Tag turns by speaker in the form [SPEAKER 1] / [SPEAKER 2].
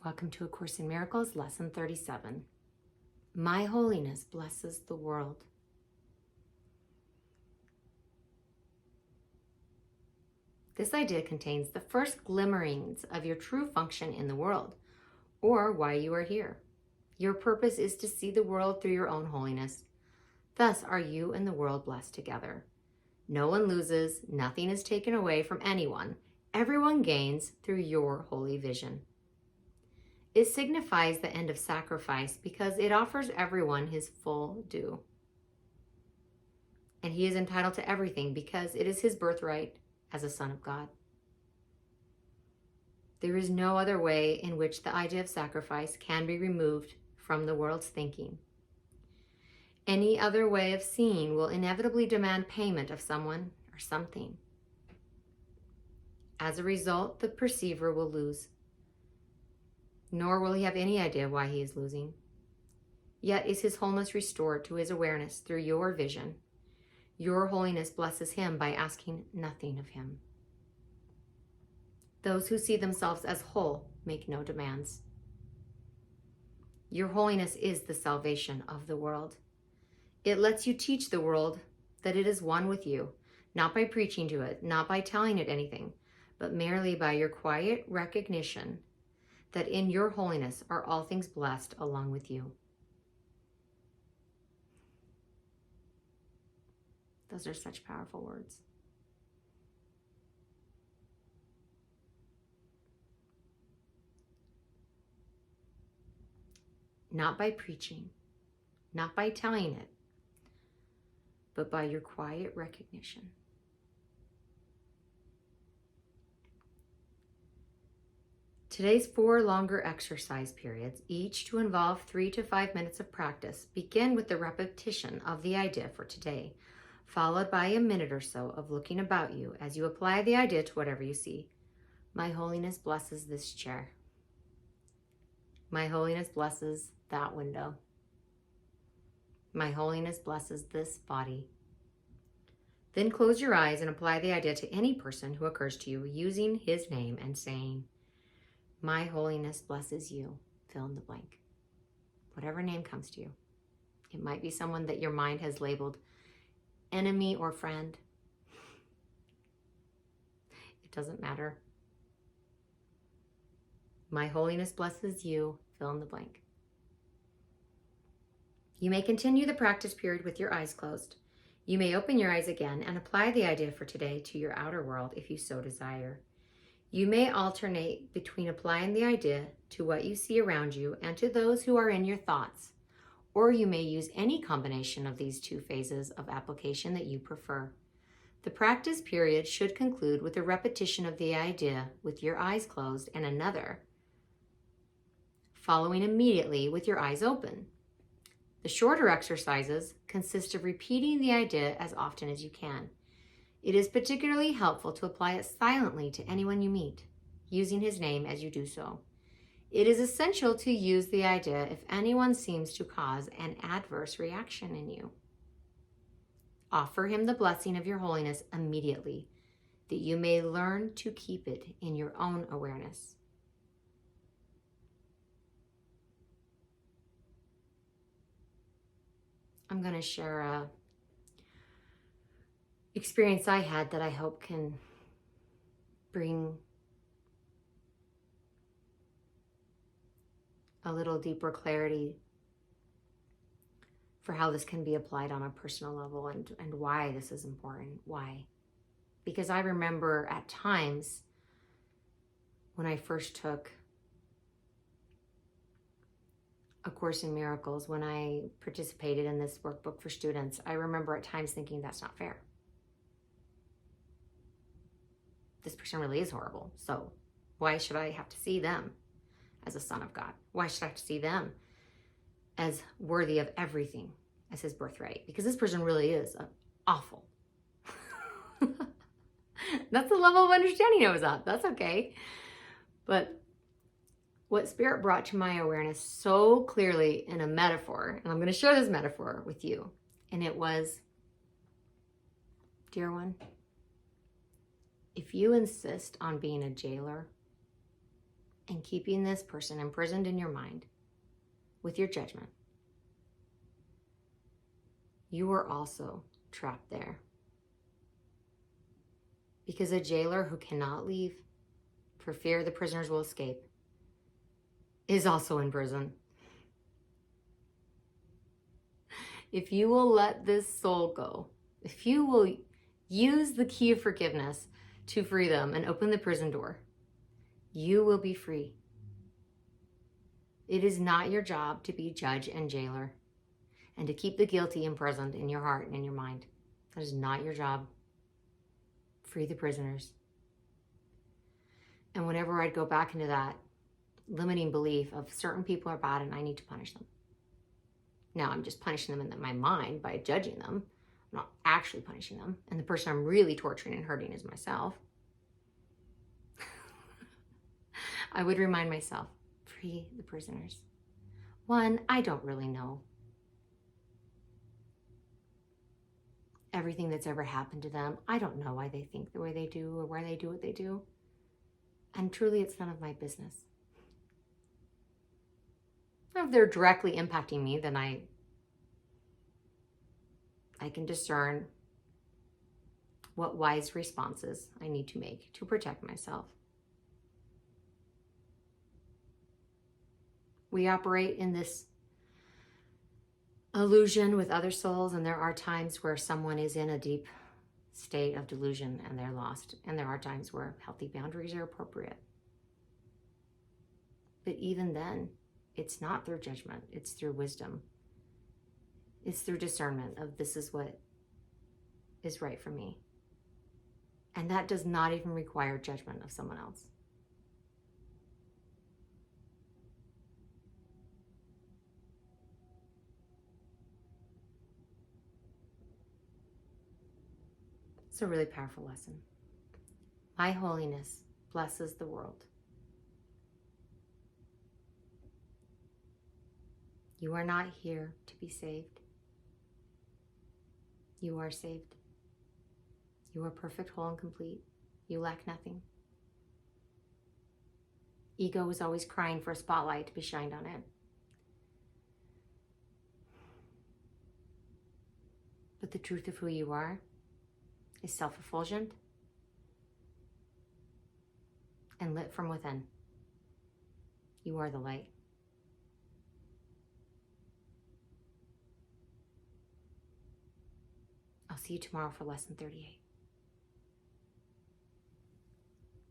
[SPEAKER 1] Welcome to A Course in Miracles, Lesson 37. My holiness blesses the world. This idea contains the first glimmerings of your true function in the world, or why you are here. Your purpose is to see the world through your own holiness. Thus are you and the world blessed together. No one loses, nothing is taken away from anyone. Everyone gains through your holy vision. It signifies the end of sacrifice because it offers everyone his full due. And he is entitled to everything because it is his birthright as a son of God. There is no other way in which the idea of sacrifice can be removed from the world's thinking. Any other way of seeing will inevitably demand payment of someone or something. As a result, the perceiver will lose. Nor will he have any idea why he is losing. Yet is his wholeness restored to his awareness through your vision. Your holiness blesses him by asking nothing of him. Those who see themselves as whole make no demands. Your holiness is the salvation of the world. It lets you teach the world that it is one with you, not by preaching to it, not by telling it anything, but merely by your quiet recognition that in your holiness are all things blessed along with you. Those are such powerful words. Not by preaching, not by telling it, but by your quiet recognition. Today's 4 longer exercise periods, each to involve 3 to 5 minutes of practice, begin with the repetition of the idea for today, followed by a minute or so of looking about you as you apply the idea to whatever you see. My holiness blesses this chair. My holiness blesses that window. My holiness blesses this body. Then close your eyes and apply the idea to any person who occurs to you using his name and saying, my holiness blesses you, fill in the blank. Whatever name comes to you. It might be someone that your mind has labeled enemy or friend. It doesn't matter. My holiness blesses you, fill in the blank. You may continue the practice period with your eyes closed. You may open your eyes again and apply the idea for today to your outer world if you so desire. You may alternate between applying the idea to what you see around you and to those who are in your thoughts, or you may use any combination of these 2 phases of application that you prefer. The practice period should conclude with a repetition of the idea with your eyes closed and another following immediately with your eyes open. The shorter exercises consist of repeating the idea as often as you can. It is particularly helpful to apply it silently to anyone you meet, using his name as you do so. It is essential to use the idea if anyone seems to cause an adverse reaction in you. Offer him the blessing of your holiness immediately, that you may learn to keep it in your own awareness. I'm going to share a experience I had that I hope can bring a little deeper clarity for how this can be applied on a personal level and why this is important. Why? Because I remember at times when I first took A Course in Miracles, when I participated in this workbook for students, I remember at times thinking that's not fair. This person really is horrible. So why should I have to see them as a son of God? Why should I have to see them as worthy of everything as his birthright? Because this person really is awful. That's the level of understanding I was at. That's okay. But what Spirit brought to my awareness so clearly in a metaphor, and I'm going to share this metaphor with you, and it was, dear one, if you insist on being a jailer and keeping this person imprisoned in your mind with your judgment, you are also trapped there. Because a jailer who cannot leave for fear the prisoners will escape is also in prison. If you will let this soul go, if you will use the key of forgiveness to free them and open the prison door, you will be free. It is not your job to be judge and jailer and to keep the guilty imprisoned in your heart and in your mind. That is not your job. Free the prisoners. And whenever I'd go back into that limiting belief of certain people are bad and I need to punish them. Now I'm just punishing them in my mind by judging them. I'm not actually punishing them. And the person I'm really torturing and hurting is myself. I would remind myself, free the prisoners. One, I don't really know everything that's ever happened to them. I don't know why they think the way they do or why they do what they do. And truly, it's none of my business. If they're directly impacting me, then I can discern what wise responses I need to make to protect myself. We operate in this illusion with other souls, and there are times where someone is in a deep state of delusion and they're lost, and there are times where healthy boundaries are appropriate. But even then, it's not through judgment, it's through wisdom. It's through discernment of this is what is right for me. And that does not even require judgment of someone else. It's a really powerful lesson. My holiness blesses the world. You are not here to be saved. You are saved. You are perfect, whole, and complete. You lack nothing. Ego is always crying for a spotlight to be shined on it. But the truth of who you are is self-effulgent and lit from within. You are the light. I'll see you tomorrow for lesson 38.